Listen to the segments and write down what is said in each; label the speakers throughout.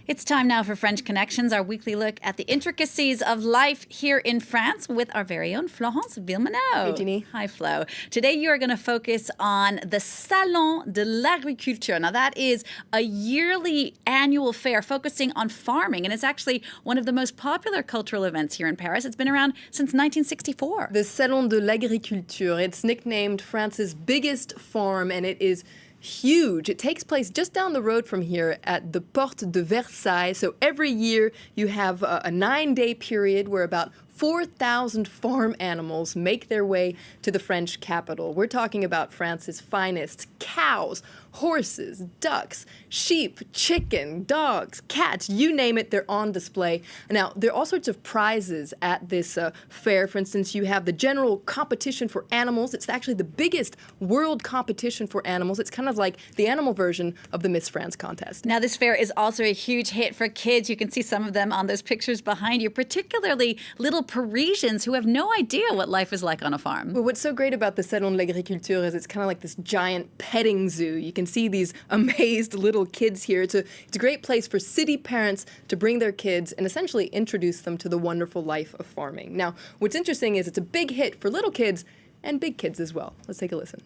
Speaker 1: It's time now for French Connections, our weekly look at the intricacies of life here in France with our very own Florence Villeminot.
Speaker 2: Hey, Jeannie.
Speaker 1: Hi, Flo. Today you are going to focus on the Salon de l'Agriculture. Now, that is a yearly annual fair focusing on farming, and it's actually one of the most popular cultural events here in Paris. It's been around since 1964.
Speaker 2: The Salon de l'Agriculture, it's nicknamed France's biggest farm, and it is huge. It takes place just down the road from here at the Porte de Versailles. So every year you have a 9-day period where about 4,000 farm animals make their way to the French capital. We're talking about France's finest cows, horses, ducks, sheep, chicken, dogs, cats, you name it, they're on display. Now, there are all sorts of prizes at this fair. For instance, you have the general competition for animals. It's actually the biggest world competition for animals. It's kind of like the animal version of the Miss France contest.
Speaker 1: Now, this fair is also a huge hit for kids. You can see some of them on those pictures behind you, particularly little Parisians who have no idea what life is like on a farm.
Speaker 2: Well, what's so great about the Salon de l'Agriculture is it's kind of like this giant petting zoo. You can see these amazed little kids here. It's a great place for city parents to bring their kids and essentially introduce them to the wonderful life of farming. Now, what's interesting is it's a big hit for little kids and big kids as well. Let's take a listen.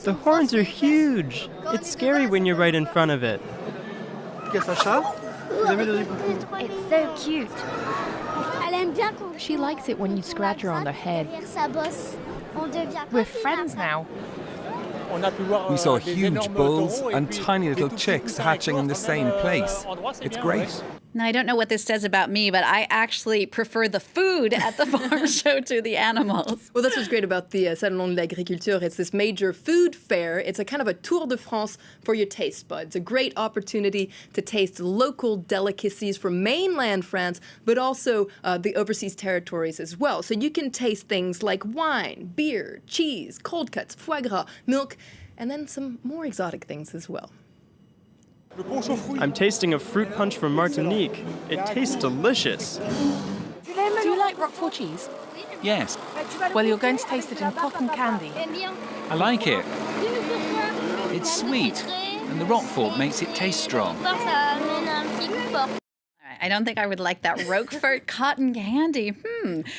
Speaker 3: The horns are huge. It's scary when you're right in front of it.
Speaker 4: It's so cute.
Speaker 5: She likes it when you scratch her on the head.
Speaker 4: We're friends now.
Speaker 6: We saw huge bulls and tiny little chicks hatching in the same place. It's great.
Speaker 1: Now, I don't know what this says about me, but I actually prefer the food at the farm show to the animals.
Speaker 2: Well, that's what's great about the Salon de l'Agriculture. It's this major food fair. It's a kind of a tour de France for your taste buds. A great opportunity to taste local delicacies from mainland France, but also the overseas territories as well. So you can taste things like wine, beer, cheese, cold cuts, foie gras, milk, and then some more exotic things as well.
Speaker 3: I'm tasting a fruit punch from Martinique. It tastes delicious.
Speaker 5: Do you like Roquefort cheese?
Speaker 6: Yes,
Speaker 5: Well, you're going to taste it in cotton candy.
Speaker 6: I like it. It's sweet, and the Roquefort makes it taste strong.
Speaker 1: I don't think I would like that Roquefort cotton candy.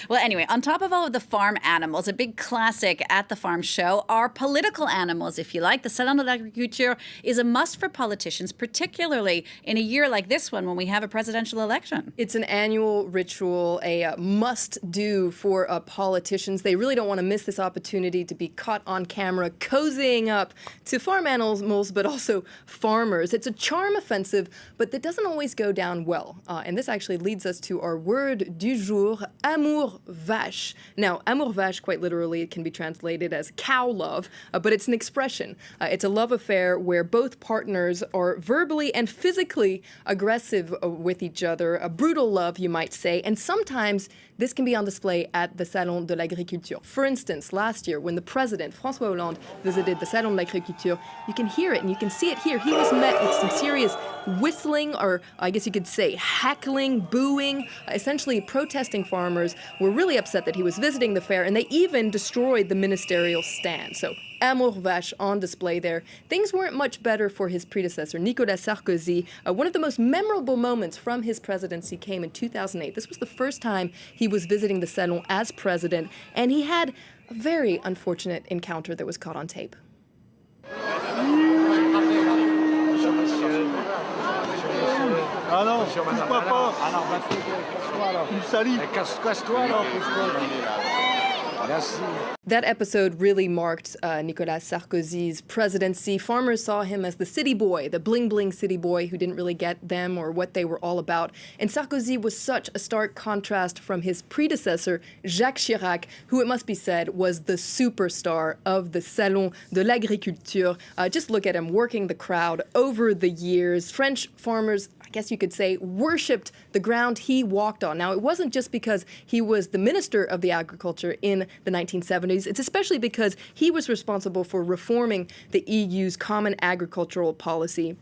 Speaker 1: Well, anyway, on top of all of the farm animals, a big classic at the farm show are political animals, if you like. The Salon de l'Agriculture is a must for politicians, particularly in a year like this one when we have a presidential election.
Speaker 2: It's an annual ritual, a must-do for politicians. They really don't want to miss this opportunity to be caught on camera cozying up to farm animals, but also farmers. It's a charm offensive, but that doesn't always go down well. And this actually leads us to our word du jour, amour vache. Now, amour vache, quite literally, it can be translated as cow love, but it's an expression. It's a love affair where both partners are verbally and physically aggressive with each other, a brutal love, you might say, and sometimes this can be on display at the Salon de l'Agriculture. For instance, last year, when the president, François Hollande, visited the Salon de l'Agriculture, you can hear it and you can see it here. He was met with some serious whistling, or I guess you could say heckling, booing. Essentially, protesting farmers were really upset that he was visiting the fair, and they even destroyed the ministerial stand. So, amour vache on display there. Things weren't much better for his predecessor, Nicolas Sarkozy. One of the most memorable moments from his presidency came in 2008. This was the first time he was visiting the Salon as president, and he had a very unfortunate encounter that was caught on tape.
Speaker 4: Ah non, pousse-moi pas. Ah non, vas-y. Tu salis. Casse-toi alors, pousse-toi.
Speaker 2: That episode really marked Nicolas Sarkozy's presidency. Farmers saw him as the city boy, the bling-bling city boy who didn't really get them or what they were all about. And Sarkozy was such a stark contrast from his predecessor, Jacques Chirac, who, it must be said, was the superstar of the Salon de l'Agriculture. Just look at him working the crowd over the years. French farmers, I guess you could say, worshipped the ground he walked on. Now, it wasn't just because he was the Minister of the Agriculture in the 1970s. It's especially because he was responsible for reforming the EU's common agricultural policy.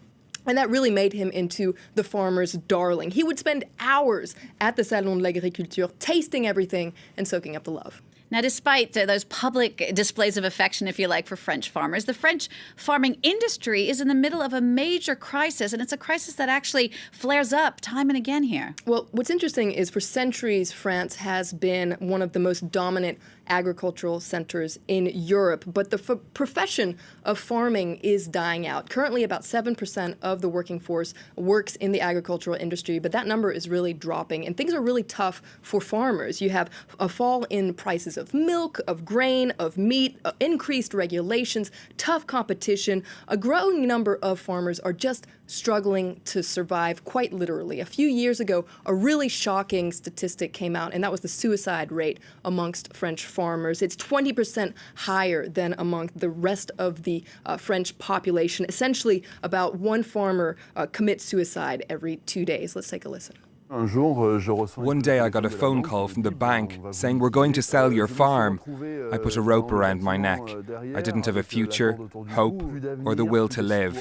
Speaker 2: And that really made him into the farmer's darling. He would spend hours at the Salon de l'Agriculture tasting everything and soaking up the love.
Speaker 1: Now, despite those public displays of affection, if you like, for French farmers, the French farming industry is in the middle of a major crisis, and it's a crisis that actually flares up time and again here.
Speaker 2: Well, what's interesting is for centuries, France has been one of the most dominant agricultural centers in Europe, but the profession of farming is dying out. Currently, about 7% of the working force works in the agricultural industry, but that number is really dropping, and things are really tough for farmers. You have a fall in prices of milk, of grain, of meat, increased regulations, tough competition. A growing number of farmers are just struggling to survive, quite literally. A few years ago, a really shocking statistic came out, and that was the suicide rate amongst French farmers. It's 20% higher than among the rest of the French population. Essentially, about one farmer commits suicide every 2 days. Let's take a listen.
Speaker 6: One day I got a phone call from the bank saying, "We're going to sell your farm." I put a rope around my neck. I didn't have a future, hope, or the will to live.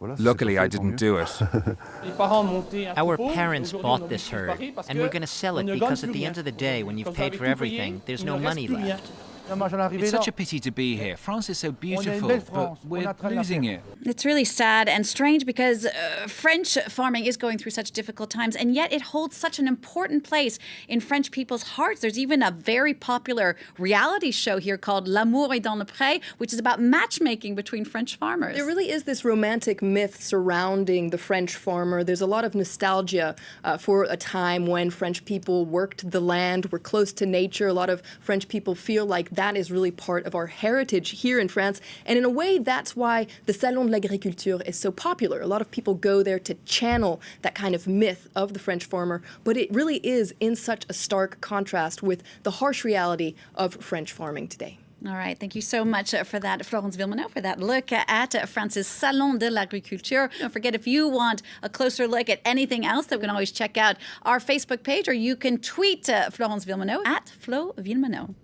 Speaker 6: Luckily, I didn't do it.
Speaker 7: Our parents bought this herd, and we're going to sell it because at the end of the day, when you've paid for everything, there's no money left.
Speaker 8: It's such a pity to be here. France is so beautiful, but we're losing it.
Speaker 1: It's really sad and strange because French farming is going through such difficult times, and yet it holds such an important place in French people's hearts. There's even a very popular reality show here called L'amour est dans le pré, which is about matchmaking between French farmers.
Speaker 2: There really is this romantic myth surrounding the French farmer. There's a lot of nostalgia for a time when French people worked the land, were close to nature. A lot of French people feel like that is really part of our heritage here in France. And in a way, that's why the Salon de l'Agriculture is so popular. A lot of people go there to channel that kind of myth of the French farmer, but it really is in such a stark contrast with the harsh reality of French farming today.
Speaker 1: All right. Thank you so much for that, Florence Villeminot, for that look at France's Salon de l'Agriculture. Don't forget, if you want a closer look at anything else, that we can always check out our Facebook page, or you can tweet Florence Villeminot at Flo Villeminot.